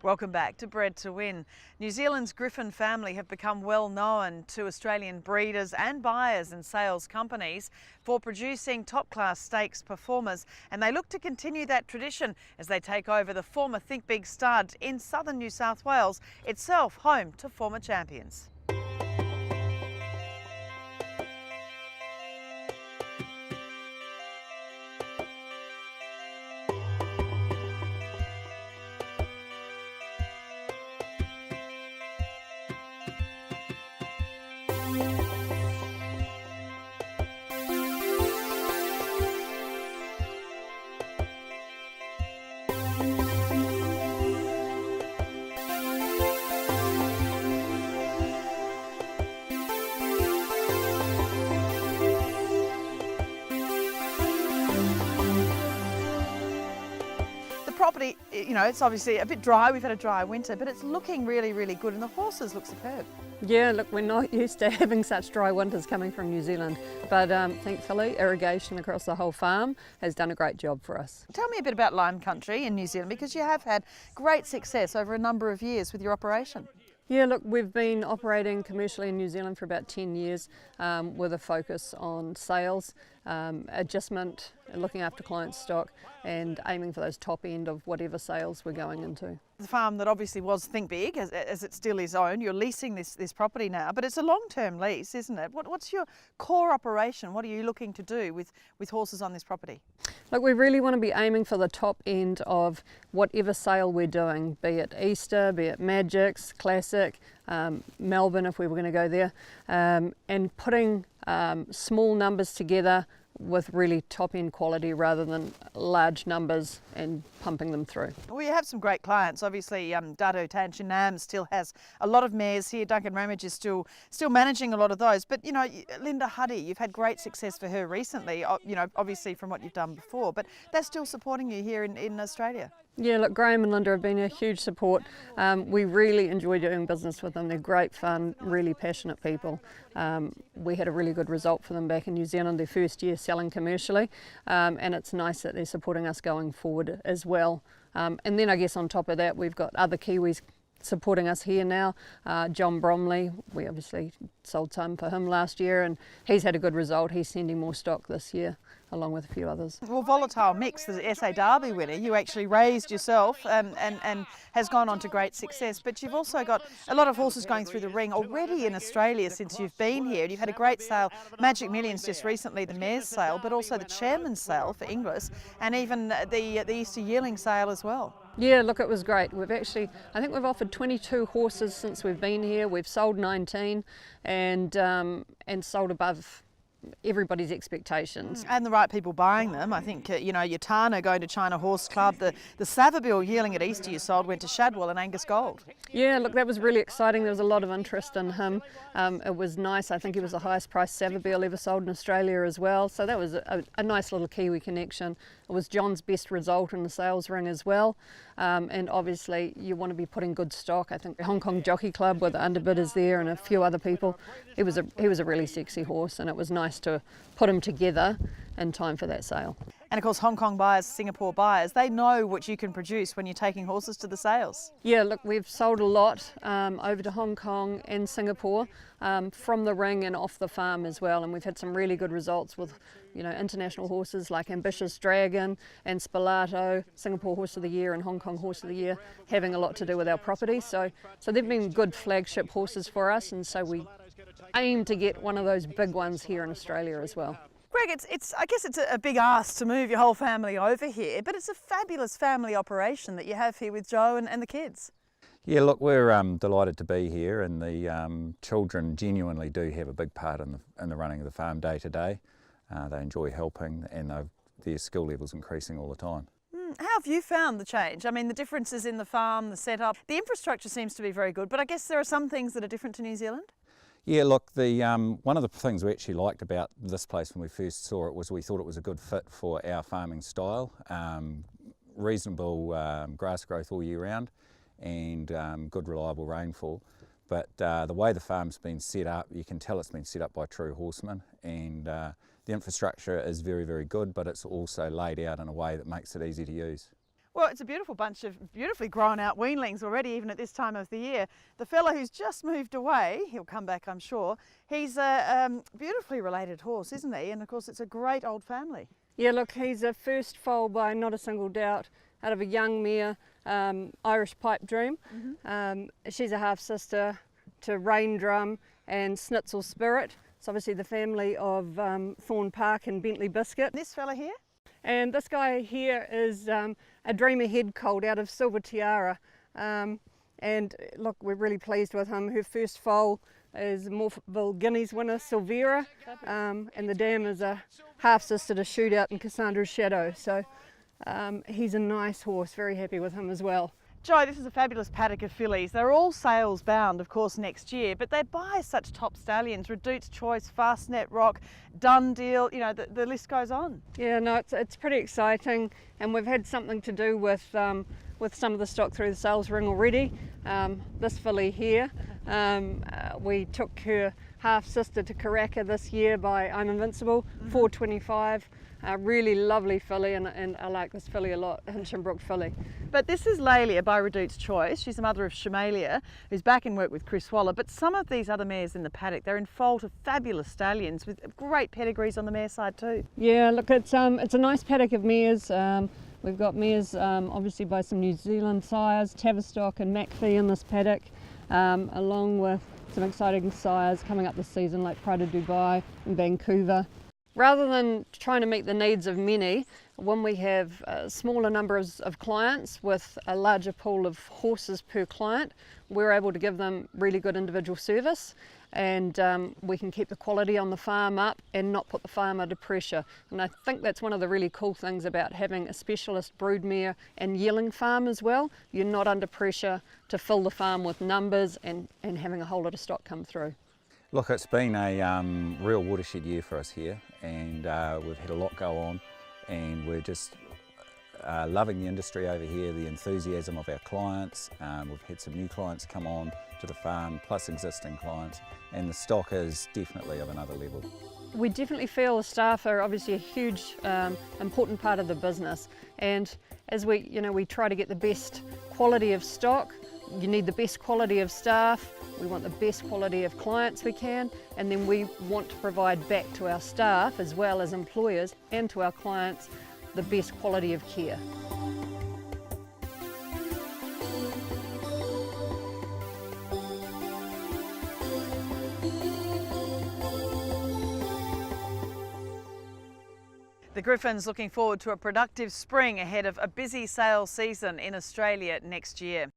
Welcome back to Bred to Win. New Zealand's Griffin family have become well known to Australian breeders and buyers and sales companies for producing top-class stakes performers, and they look to continue that tradition as they take over the former Think Big stud in southern New South Wales, itself home to former champions. Property, you know, it's obviously a bit dry. We've had a dry winter, but it's looking really, really good, and the horses look superb. Yeah, look, we're not used to having such dry winters coming from New Zealand, but thankfully irrigation across the whole farm has done a great job for us. Tell me a bit about Lime Country in New Zealand, because you have had great success over a number of years with your operation. Yeah, look, we've been operating commercially in New Zealand for about 10 years with a focus on sales, adjustment, looking after client stock and aiming for those top end of whatever sales we're going into. The farm that obviously was Think Big, as it still is owned, you're leasing this property now, but it's a long-term lease, isn't it? What's your core operation? What are you looking to do with horses on this property? Look, we really want to be aiming for the top end of whatever sale we're doing, be it Easter, be it Magics, Classic, Melbourne if we were going to go there, and putting small numbers together with really top end quality rather than large numbers and pumping them through. We have some great clients. Obviously Dado Tanchinam still has a lot of mares here. Duncan Ramage is still managing a lot of those, but you know, Linda Huddy, you've had great success for her recently, you know, obviously from what you've done before, but they're still supporting you here in Australia. Yeah, look, Graham and Linda have been a huge support. We really enjoy doing business with them. They're great fun, really passionate people. We had a really good result for them back in New Zealand, their first year selling commercially, and it's nice that they're supporting us going forward as well. And then I guess on top of that, we've got other Kiwis supporting us here now. John Bromley, we obviously sold some for him last year and he's had a good result. He's sending more stock this year along with a few others. Well, Volatile Mix, the SA Derby winner, you actually raised yourself and has gone on to great success, but you've also got a lot of horses going through the ring already in Australia since you've been here. You've had a great sale, Magic Millions just recently, the mare's sale, but also the chairman's sale for Inglis, and even the Easter yearling sale as well. Yeah, look, it was great. I think we've offered 22 horses since we've been here. We've sold 19 and sold above everybody's expectations. And the right people buying them. I think, you know, your Tana going to China Horse Club, the Savabeel yearling at Easter you sold went to Shadwell and Angus Gold. Yeah, look, that was really exciting. There was a lot of interest in him. It was nice. I think he was the highest priced Savabeel ever sold in Australia as well. So that was a nice little Kiwi connection. It was John's best result in the sales ring as well. And obviously you want to be putting good stock. I think the Hong Kong Jockey Club with the underbidders there and a few other people. He was a really sexy horse and it was nice to put him together in time for that sale. And of course, Hong Kong buyers, Singapore buyers, they know what you can produce when you're taking horses to the sales. Yeah, look, we've sold a lot over to Hong Kong and Singapore from the ring and off the farm as well, and we've had some really good results with, you know, international horses like Ambitious Dragon and Spalato, Singapore Horse of the Year and Hong Kong Horse of the Year, having a lot to do with our property. So they've been good flagship horses for us, and so we aim to get one of those big ones here in Australia as well. Greg, I guess it's a big ask to move your whole family over here, but it's a fabulous family operation that you have here with Jo and the kids. Yeah, look, we're delighted to be here, and the children genuinely do have a big part in the running of the farm day to day. They enjoy helping, and their skill level's increasing all the time. How have you found the change? I mean, the differences in the farm, the setup, the infrastructure seems to be very good, but I guess there are some things that are different to New Zealand? Yeah, look, one of the things we actually liked about this place when we first saw it was we thought it was a good fit for our farming style. Reasonable grass growth all year round and good reliable rainfall. But the way the farm's been set up, you can tell it's been set up by true horsemen, and the infrastructure is very, very good, but it's also laid out in a way that makes it easy to use. Well, it's a beautiful bunch of beautifully grown out weanlings already, even at this time of the year. The fella who's just moved away, he'll come back I'm sure, he's a beautifully related horse, isn't he? And of course it's a great old family. Yeah, look, he's a first foal by not a single doubt out of a young mare, Irish Pipe Dream. She's a half sister to Rain Drum and Snitzel Spirit. It's obviously the family of Thorn Park and Bentley Biscuit. This fella here? And this guy here is a Dreamer Head Colt out of Silver Tiara. And look, we're really pleased with him. Her first foal is Morpheville Guineas winner, Silvera. And the dam is a half sister to Shootout and Cassandra's Shadow. So he's a nice horse, very happy with him as well. Jo, this is a fabulous paddock of fillies. They're all sales bound, of course, next year, but they buy such top stallions: Redute's Choice, Fastnet Rock, Done Deal, you know, the list goes on. Yeah, no, it's pretty exciting, and we've had something to do with some of the stock through the sales ring already. This filly here, we took her half sister to Karaka this year by I'm Invincible, 425. Really lovely filly, and I like this filly a lot, Hinchinbrook filly. But this is Lelia by Redute's Choice. She's the mother of Shamalia, who's back in work with Chris Waller. But some of these other mares in the paddock, they're in foal to fabulous stallions with great pedigrees on the mare side too. Yeah, look, it's a nice paddock of mares. We've got mares obviously by some New Zealand sires, Tavistock and Macfie in this paddock, along with some exciting sires coming up this season like Pride of Dubai and Vancouver. Rather than trying to meet the needs of many, when we have smaller numbers of clients with a larger pool of horses per client, we're able to give them really good individual service, and we can keep the quality on the farm up and not put the farm under pressure. And I think that's one of the really cool things about having a specialist broodmare and yearling farm as well. You're not under pressure to fill the farm with numbers and having a whole lot of stock come through. Look, it's been a real watershed year for us here, and we've had a lot go on, and we're just loving the industry over here, the enthusiasm of our clients. We've had some new clients come on to the farm, plus existing clients, and the stock is definitely of another level. We definitely feel the staff are obviously a huge, important part of the business, and as we try to get the best quality of stock, you need the best quality of staff. We want the best quality of clients we can, and then we want to provide back to our staff as well as employers and to our clients the best quality of care. The Griffins looking forward to a productive spring ahead of a busy sales season in Australia next year.